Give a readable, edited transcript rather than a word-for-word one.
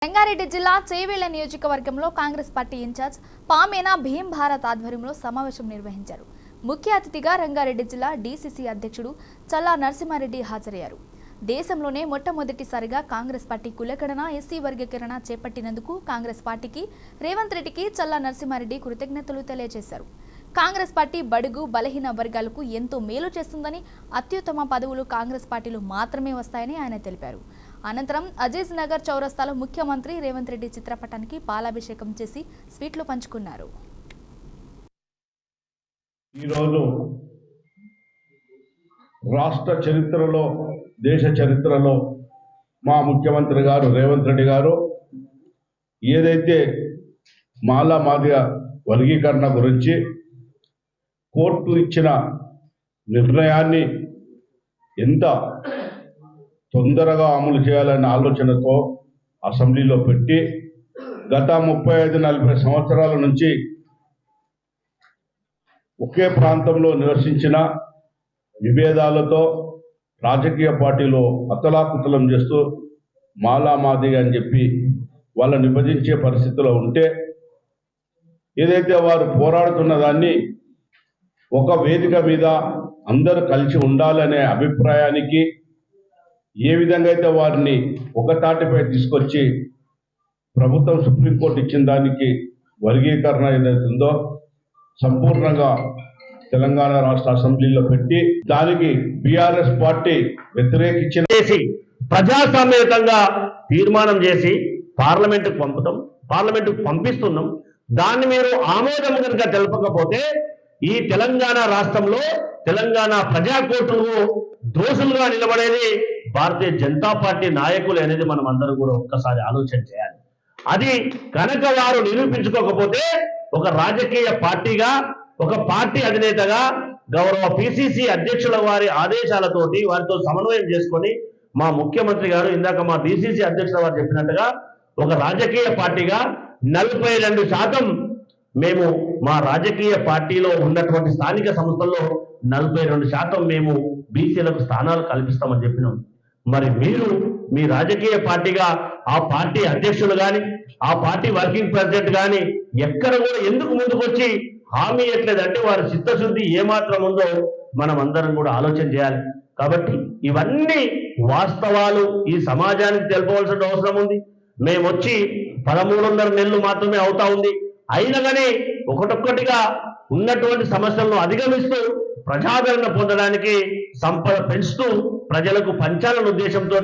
రంగారెడ్డి జిల్లా చేవెళ్ల నియోజకవర్గంలో Congress party incharge పామేనా Bheem Bharat ఆధ్వర్యంలో సమావేశం నిర్వహించారు. ముఖ్య అతిథిగా రంగారెడ్డి జిల్లా డీసీసీ అధ్యక్షుడు చల్లా నరసింహారెడ్డి హాజరయ్యారు. దేశంలోనే మొట్టమొదటిసారిగా కాంగ్రెస్ పార్టీ కులగణన ఎస్సీ వర్గీకరణ చేపట్టినందుకు కాంగ్రెస్ పార్టీకి రేవంత్ రెడ్డికి చల్లా నరసింహారెడ్డి కృతజ్ఞతలు తెలియజేశారు. కాంగ్రెస్ పార్టీ బడుగు బలహీన వర్గాలకు ఎంతో మేలు చేస్తుందని, అత్యుత్తమ పదవులు కాంగ్రెస్ పార్టీలో మాత్రమే వస్తాయని ఆయన తెలిపారు. అనంతరం అజీజ్ నగర్ చౌరస్తాలో ముఖ్యమంత్రి రేవంత్ రెడ్డి చిత్రపటానికి పాలాభిషేకం చేసి స్వీట్లు పంచుకున్నారు. ఈరోజు రాష్ట్ర చరిత్రలో, దేశ చరిత్రలో మా ముఖ్యమంత్రి గారు రేవంత్ రెడ్డి గారు ఏదైతే మాలా మాదిగ వర్గీకరణ గురించి కోర్టు ఇచ్చిన నిర్ణయాన్ని ఎంత తొందరగా అమలు చేయాలనే ఆలోచనతో అసెంబ్లీలో పెట్టి గత 35-40 సంవత్సరాల నుంచి ఒకే ప్రాంతంలో నివసించిన విభేదాలతో రాజకీయ పార్టీలో అతలాకుతలం చేస్తూ మాలా మాదిగ అని చెప్పి వాళ్ళని విభజించే పరిస్థితిలో ఉంటే ఏదైతే వారు పోరాడుతున్న దాన్ని ఒక వేదిక మీద అందరూ కలిసి ఉండాలనే అభిప్రాయానికి ఏ విధంగా అయితే వారిని ఒక తాటిపై తీసుకొచ్చి ప్రభుత్వం సుప్రీంకోర్టు ఇచ్చిన దానికి వర్గీకరణ ఏదైతుందో సంపూర్ణంగా తెలంగాణ రాష్ట్ర అసెంబ్లీలో పెట్టి దానికి బీఆర్ఎస్ పార్టీ వ్యతిరేకించిన ప్రజాసమేతంగా తీర్మానం చేసి పార్లమెంటుకు పంపిస్తున్నాం. దాన్ని మీరు ఆమోదం కనుక తెలపకపోతే ఈ తెలంగాణ రాష్ట్రంలో తెలంగాణ ప్రజా కోర్టులు దోషులుగా నిలబడేది భారతీయ జనతా పార్టీ నాయకులు అనేది మనం అందరూ కూడా ఒక్కసారి ఆలోచన చేయాలి. అది కనుక వారు నిరూపించుకోకపోతే ఒక రాజకీయ పార్టీగా, ఒక పార్టీ అధినేతగా గౌరవ పిసిసి అధ్యక్షుల వారి ఆదేశాలతోటి వారితో సమన్వయం చేసుకొని మా ముఖ్యమంత్రి గారు ఇందాక మా డిసిసి అధ్యక్షుల వారు చెప్పినట్టుగా ఒక రాజకీయ పార్టీగా 42% మేము మా రాజకీయ పార్టీలో ఉన్నటువంటి స్థానిక సంస్థల్లో 42% మేము బీసీలకు స్థానాలు కల్పిస్తామని చెప్పినాం. మరి మీరు మీ రాజకీయ పార్టీగా ఆ పార్టీ అధ్యక్షులు కానీ, ఆ పార్టీ వర్కింగ్ ప్రెసిడెంట్ కానీ ఎక్కడ కూడా ఎందుకు ముందుకొచ్చి హామీ ఇవ్వట్లేదంటే వారి చిత్తశుద్ధి ఏమాత్రం ఉందో మనం అందరం కూడా ఆలోచన చేయాలి. కాబట్టి ఇవన్నీ వాస్తవాలు ఈ సమాజానికి తెలుపవలసిన అవసరం ఉంది. మేము వచ్చి 13.5 నెలలు మాత్రమే అవుతా ఉంది. అయినా కానీ ఒకటొక్కటిగా ఉన్నటువంటి సమస్యలను అధిగమిస్తూ ప్రజాదరణ పొందడానికి సంపద పెంచుతూ ప్రజలకు పంచాలన్న ఉద్దేశంతో